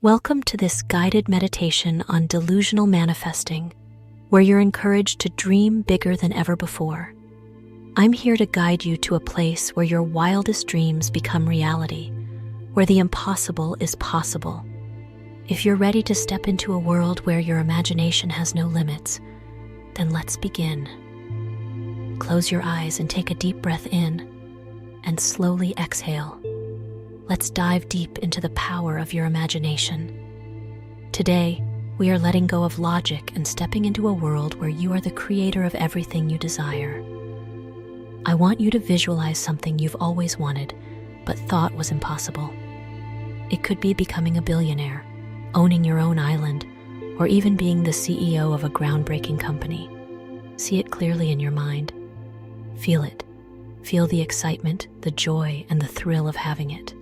Welcome to this guided meditation on delusional manifesting, where you're encouraged to dream bigger than ever before. I'm here to guide you to a place where your wildest dreams become reality, where the impossible is possible. If you're ready to step into a world where your imagination has no limits, then let's begin. Close your eyes and take a deep breath in, and slowly exhale. Let's dive deep into the power of your imagination. Today, we are letting go of logic and stepping into a world where you are the creator of everything you desire. I want you to visualize something you've always wanted, but thought was impossible. It could be becoming a billionaire, owning your own island, or even being the CEO of a groundbreaking company. See it clearly in your mind. Feel it. Feel the excitement, the joy, and the thrill of having it.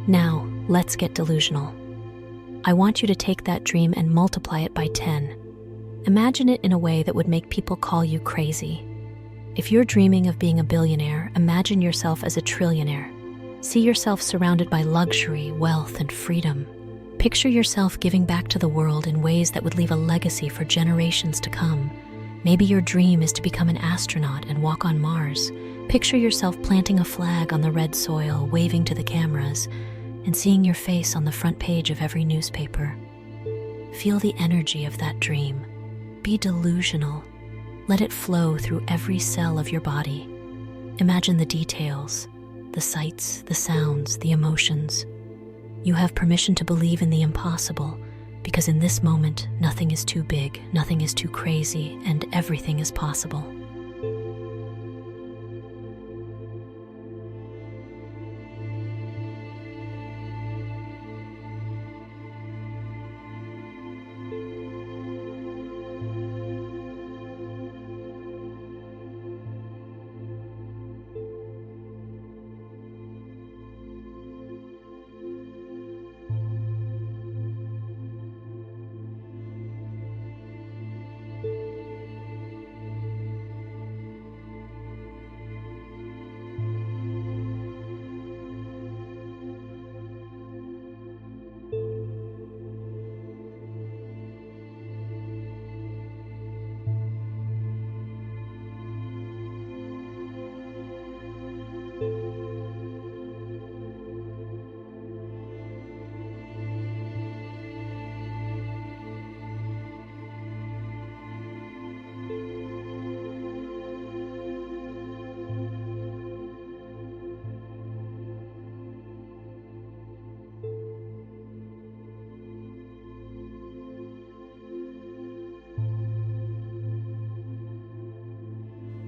Now, let's get delusional. I want you to take that dream and multiply it by 10. Imagine it in a way that would make people call you crazy. If you're dreaming of being a billionaire, imagine yourself as a trillionaire. See yourself surrounded by luxury, wealth, and freedom. Picture yourself giving back to the world in ways that would leave a legacy for generations to come. Maybe your dream is to become an astronaut and walk on Mars. Picture yourself planting a flag on the red soil, waving to the cameras, and seeing your face on the front page of every newspaper. Feel the energy of that dream. Be delusional. Let it flow through every cell of your body. Imagine the details, the sights, the sounds, the emotions. You have permission to believe in the impossible, because in this moment, nothing is too big, nothing is too crazy, and everything is possible.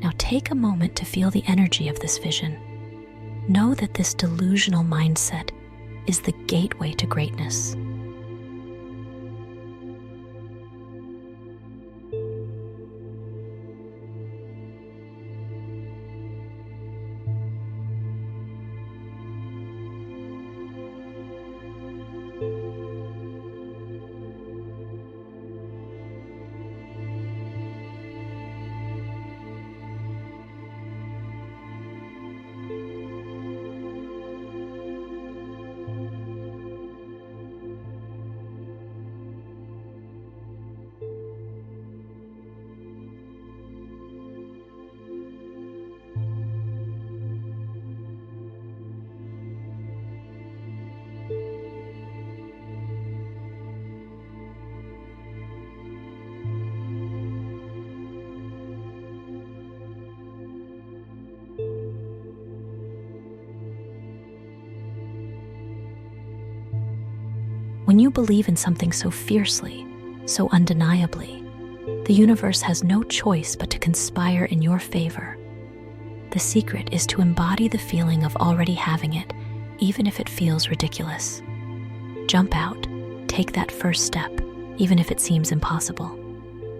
Now take a moment to feel the energy of this vision. Know that this delusional mindset is the gateway to greatness. When you believe in something so fiercely, so undeniably, the universe has no choice but to conspire in your favor. The secret is to embody the feeling of already having it, even if it feels ridiculous. Jump out, take that first step, even if it seems impossible,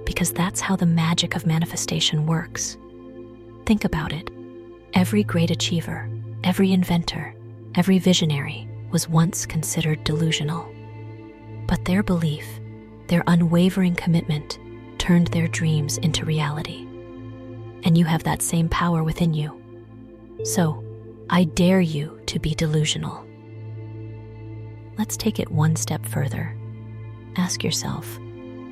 because that's how the magic of manifestation works. Think about it. Every great achiever, every inventor, every visionary was once considered delusional. But their belief, their unwavering commitment, turned their dreams into reality. And you have that same power within you. So, I dare you to be delusional. Let's take it one step further. Ask yourself,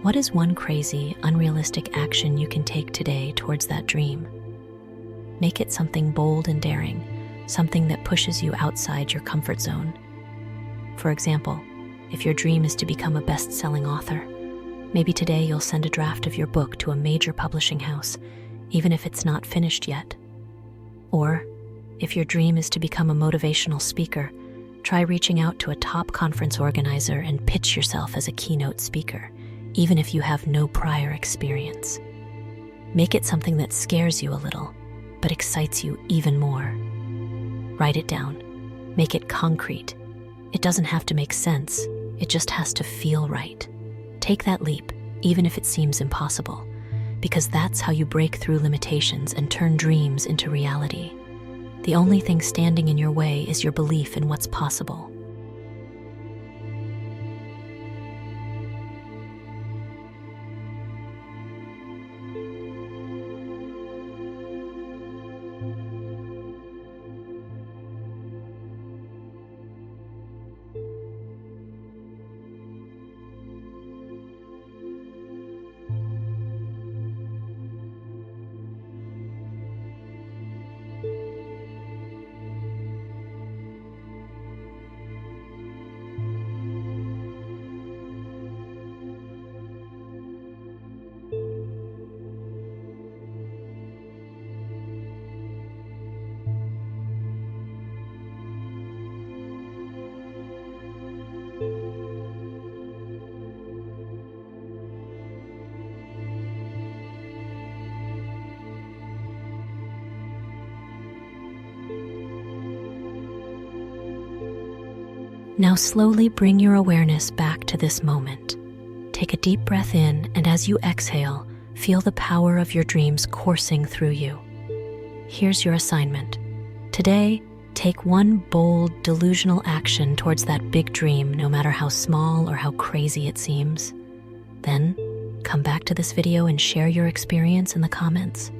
what is one crazy, unrealistic action you can take today towards that dream? Make it something bold and daring, something that pushes you outside your comfort zone. For example, if your dream is to become a best-selling author, maybe today you'll send a draft of your book to a major publishing house, even if it's not finished yet. Or, if your dream is to become a motivational speaker, try reaching out to a top conference organizer and pitch yourself as a keynote speaker, even if you have no prior experience. Make it something that scares you a little, but excites you even more. Write it down. Make it concrete. It doesn't have to make sense. It just has to feel right. Take that leap, even if it seems impossible, because that's how you break through limitations and turn dreams into reality. The only thing standing in your way is your belief in what's possible. Now slowly bring your awareness back to this moment. Take a deep breath in, and as you exhale, feel the power of your dreams coursing through you. Here's your assignment. Today, take one bold, delusional action towards that big dream, no matter how small or how crazy it seems. Then, come back to this video and share your experience in the comments.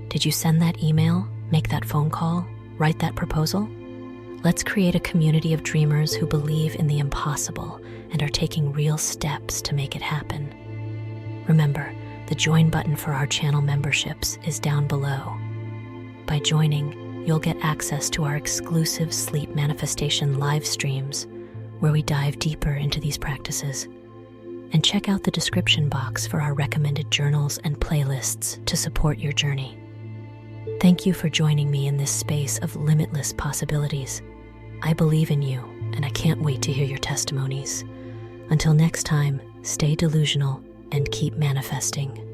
Did you send that email, make that phone call, write that proposal? Let's create a community of dreamers who believe in the impossible and are taking real steps to make it happen. Remember, the join button for our channel memberships is down below. By joining, you'll get access to our exclusive sleep manifestation live streams, where we dive deeper into these practices. And check out the description box for our recommended journals and playlists to support your journey. Thank you for joining me in this space of limitless possibilities. I believe in you, and I can't wait to hear your testimonies. Until next time, stay delusional and keep manifesting.